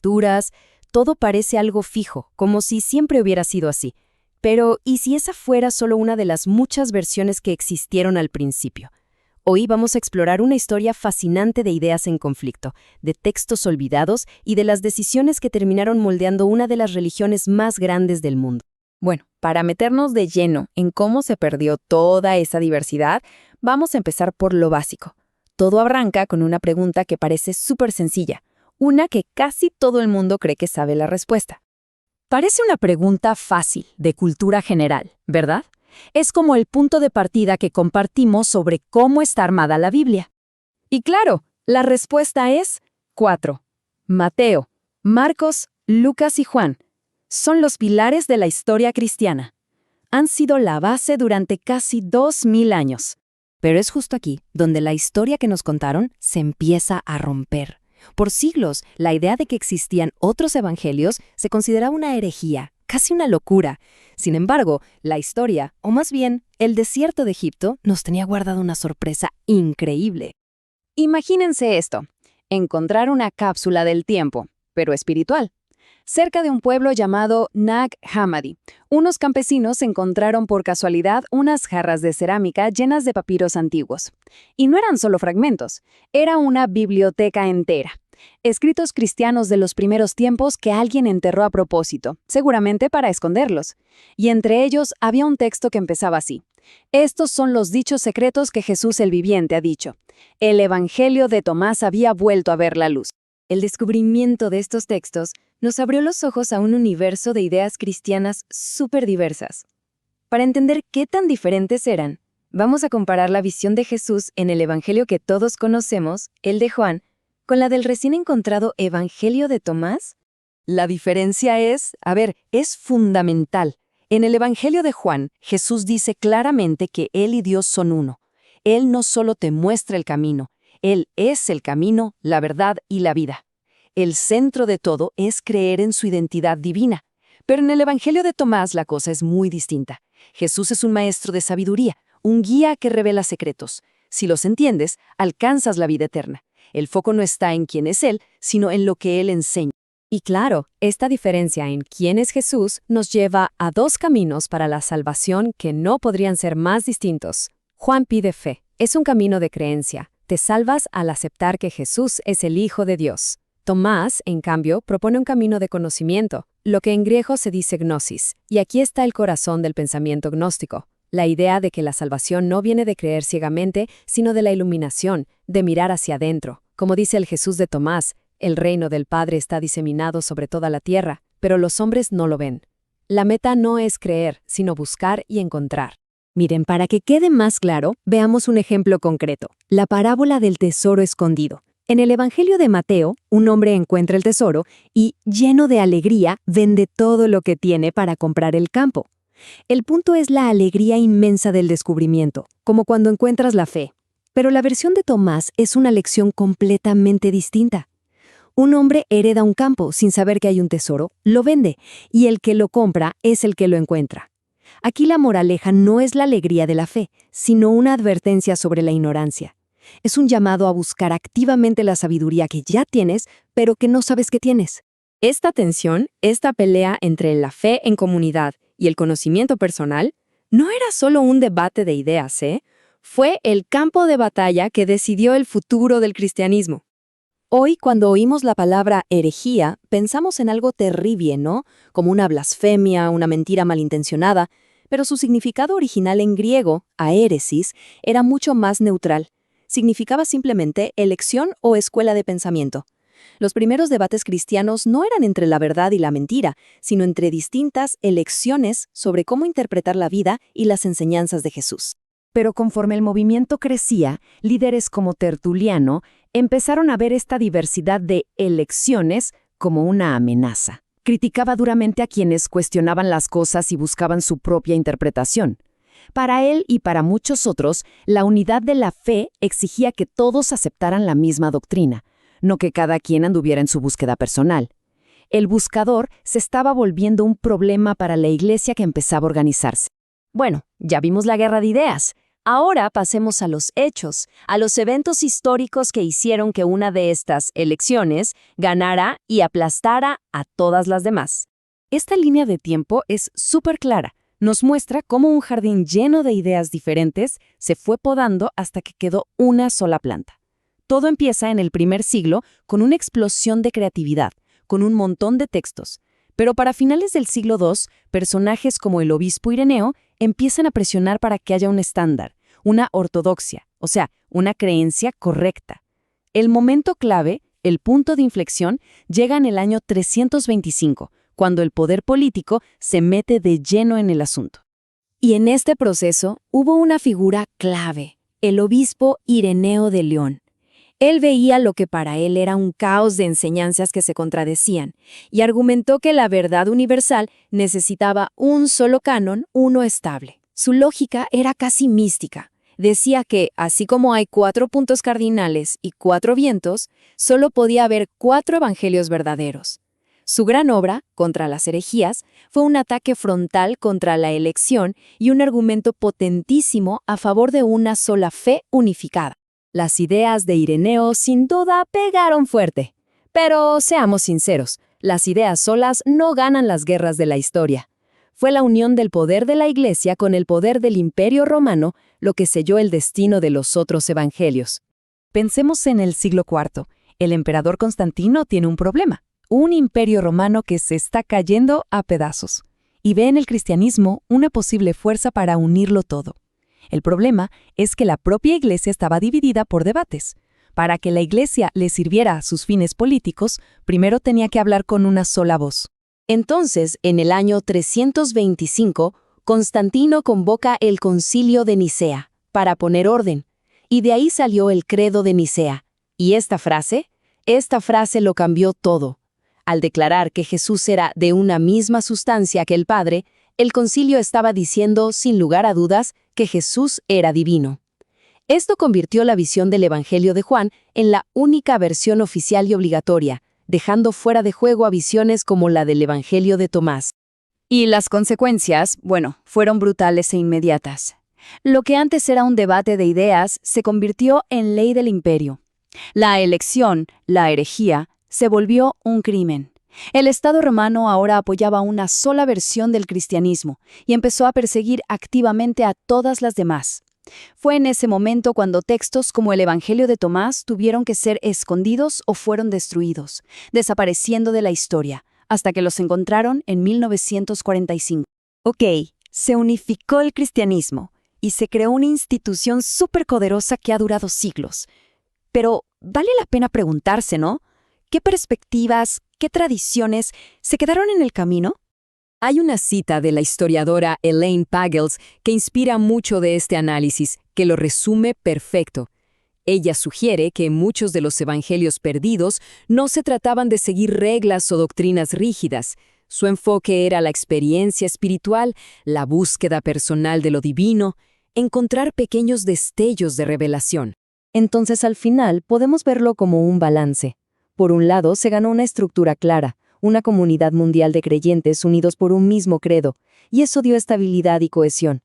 estructuras, todo parece algo fijo, como si siempre hubiera sido así. Pero, ¿y si esa fuera solo una de las muchas versiones que existieron al principio? Hoy vamos a explorar una historia fascinante de ideas en conflicto, de textos olvidados y de las decisiones que terminaron moldeando una de las religiones más grandes del mundo. Bueno, para meternos de lleno en cómo se perdió toda esa diversidad, vamos a empezar por lo básico. Todo arranca con una pregunta que parece súper sencilla, una que casi todo el mundo cree que sabe la respuesta. Parece una pregunta fácil, de cultura general, ¿verdad? Es como el punto de partida que compartimos sobre cómo está armada la Biblia. Y claro, la respuesta es 4. Mateo, Marcos, Lucas y Juan son los pilares de la historia cristiana. Han sido la base durante casi 2000 años. Pero es justo aquí donde la historia que nos contaron se empieza a romper. Por siglos, la idea de que existían otros evangelios se consideraba una herejía, casi una locura. Sin embargo, la historia, o más bien, el desierto de Egipto, nos tenía guardada una sorpresa increíble. Imagínense esto, encontrar una cápsula del tiempo, pero espiritual. Cerca de un pueblo llamado Nag Hammadi, unos campesinos encontraron por casualidad unas jarras de cerámica llenas de papiros antiguos. Y no eran solo fragmentos, era una biblioteca entera. Escritos cristianos de los primeros tiempos que alguien enterró a propósito, seguramente para esconderlos. Y entre ellos había un texto que empezaba así. Estos son los dichos secretos que Jesús el Viviente ha dicho. El Evangelio de Tomás había vuelto a ver la luz. El descubrimiento de estos textos nos abrió los ojos a un universo de ideas cristianas súper diversas. Para entender qué tan diferentes eran, vamos a comparar la visión de Jesús en el Evangelio que todos conocemos, el de Juan, con la del recién encontrado Evangelio de Tomás. La diferencia es fundamental. En el Evangelio de Juan, Jesús dice claramente que Él y Dios son uno. Él no solo te muestra el camino, Él es el camino, la verdad y la vida. El centro de todo es creer en su identidad divina. Pero en el Evangelio de Tomás la cosa es muy distinta. Jesús es un maestro de sabiduría, un guía que revela secretos. Si los entiendes, alcanzas la vida eterna. El foco no está en quién es Él, sino en lo que Él enseña. Y claro, esta diferencia en quién es Jesús nos lleva a dos caminos para la salvación que no podrían ser más distintos. Juan pide fe. Es un camino de creencia. Te salvas al aceptar que Jesús es el Hijo de Dios. Tomás, en cambio, propone un camino de conocimiento, lo que en griego se dice gnosis. Y aquí está el corazón del pensamiento gnóstico. La idea de que la salvación no viene de creer ciegamente, sino de la iluminación, de mirar hacia adentro. Como dice el Jesús de Tomás, el reino del Padre está diseminado sobre toda la tierra, pero los hombres no lo ven. La meta no es creer, sino buscar y encontrar. Miren, para que quede más claro, veamos un ejemplo concreto, la parábola del tesoro escondido. En el Evangelio de Mateo, un hombre encuentra el tesoro y, lleno de alegría, vende todo lo que tiene para comprar el campo. El punto es la alegría inmensa del descubrimiento, como cuando encuentras la fe. Pero la versión de Tomás es una lección completamente distinta. Un hombre hereda un campo sin saber que hay un tesoro, lo vende, y el que lo compra es el que lo encuentra. Aquí la moraleja no es la alegría de la fe, sino una advertencia sobre la ignorancia. Es un llamado a buscar activamente la sabiduría que ya tienes, pero que no sabes que tienes. Esta tensión, esta pelea entre la fe en comunidad y el conocimiento personal, no era solo un debate de ideas, Fue el campo de batalla que decidió el futuro del cristianismo. Hoy, cuando oímos la palabra herejía, pensamos en algo terrible, ¿no? Como una blasfemia, una mentira malintencionada, pero su significado original en griego, aéresis, era mucho más neutral. Significaba simplemente elección o escuela de pensamiento. Los primeros debates cristianos no eran entre la verdad y la mentira, sino entre distintas elecciones sobre cómo interpretar la vida y las enseñanzas de Jesús. Pero conforme el movimiento crecía, líderes como Tertuliano empezaron a ver esta diversidad de elecciones como una amenaza. Criticaba duramente a quienes cuestionaban las cosas y buscaban su propia interpretación. Para él y para muchos otros, la unidad de la fe exigía que todos aceptaran la misma doctrina, no que cada quien anduviera en su búsqueda personal. El buscador se estaba volviendo un problema para la iglesia que empezaba a organizarse. Bueno, ya vimos la guerra de ideas, Ahora pasemos a los hechos, a los eventos históricos que hicieron que una de estas elecciones ganara y aplastara a todas las demás. Esta línea de tiempo es súper clara. Nos muestra cómo un jardín lleno de ideas diferentes se fue podando hasta que quedó una sola planta. Todo empieza en el primer siglo con una explosión de creatividad, con un montón de textos. Pero para finales del siglo II, personajes como el obispo Ireneo empiezan a presionar para que haya un estándar, una ortodoxia, o sea, una creencia correcta. El momento clave, el punto de inflexión, llega en el año 325, cuando el poder político se mete de lleno en el asunto. Y en este proceso hubo una figura clave, el obispo Ireneo de León. Él veía lo que para él era un caos de enseñanzas que se contradecían, y argumentó que la verdad universal necesitaba un solo canon, uno estable. Su lógica era casi mística. Decía que, así como hay 4 puntos cardinales y 4 vientos, solo podía haber 4 evangelios verdaderos. Su gran obra, Contra las herejías, fue un ataque frontal contra la elección y un argumento potentísimo a favor de una sola fe unificada. Las ideas de Ireneo sin duda pegaron fuerte. Pero seamos sinceros, las ideas solas no ganan las guerras de la historia. Fue la unión del poder de la Iglesia con el poder del Imperio Romano lo que selló el destino de los otros evangelios. Pensemos en el siglo IV. El emperador Constantino tiene un problema. Un imperio romano que se está cayendo a pedazos. Y ve en el cristianismo una posible fuerza para unirlo todo. El problema es que la propia Iglesia estaba dividida por debates. Para que la Iglesia le sirviera a sus fines políticos, primero tenía que hablar con una sola voz. Entonces, en el año 325, Constantino convoca el Concilio de Nicea para poner orden, y de ahí salió el Credo de Nicea. Y esta frase lo cambió todo. Al declarar que Jesús era de una misma sustancia que el Padre, el concilio estaba diciendo, sin lugar a dudas, que Jesús era divino. Esto convirtió la visión del Evangelio de Juan en la única versión oficial y obligatoria, dejando fuera de juego a visiones como la del Evangelio de Tomás. Y las consecuencias, fueron brutales e inmediatas. Lo que antes era un debate de ideas se convirtió en ley del imperio. La elección, la herejía, se volvió un crimen. El Estado romano ahora apoyaba una sola versión del cristianismo y empezó a perseguir activamente a todas las demás. Fue en ese momento cuando textos como el Evangelio de Tomás tuvieron que ser escondidos o fueron destruidos, desapareciendo de la historia, hasta que los encontraron en 1945. Ok, se unificó el cristianismo y se creó una institución superpoderosa que ha durado siglos. Pero vale la pena preguntarse, ¿no? ¿Qué perspectivas, qué tradiciones se quedaron en el camino? Hay una cita de la historiadora Elaine Pagels que inspira mucho de este análisis, que lo resume perfecto. Ella sugiere que muchos de los evangelios perdidos no se trataban de seguir reglas o doctrinas rígidas. Su enfoque era la experiencia espiritual, la búsqueda personal de lo divino, encontrar pequeños destellos de revelación. Entonces, al final, podemos verlo como un balance. Por un lado, se ganó una estructura clara, una comunidad mundial de creyentes unidos por un mismo credo, y eso dio estabilidad y cohesión.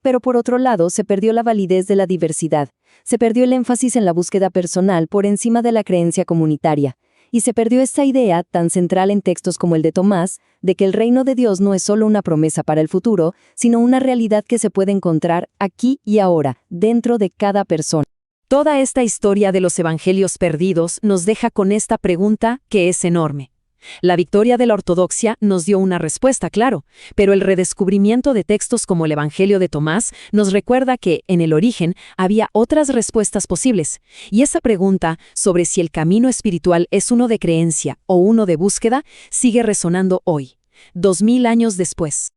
Pero por otro lado, se perdió la validez de la diversidad, se perdió el énfasis en la búsqueda personal por encima de la creencia comunitaria, y se perdió esta idea tan central en textos como el de Tomás, de que el reino de Dios no es solo una promesa para el futuro, sino una realidad que se puede encontrar aquí y ahora, dentro de cada persona. Toda esta historia de los evangelios perdidos nos deja con esta pregunta que es enorme. La victoria de la ortodoxia nos dio una respuesta, claro, pero el redescubrimiento de textos como el Evangelio de Tomás nos recuerda que, en el origen, había otras respuestas posibles. Y esa pregunta sobre si el camino espiritual es uno de creencia o uno de búsqueda sigue resonando hoy, 2000 años después.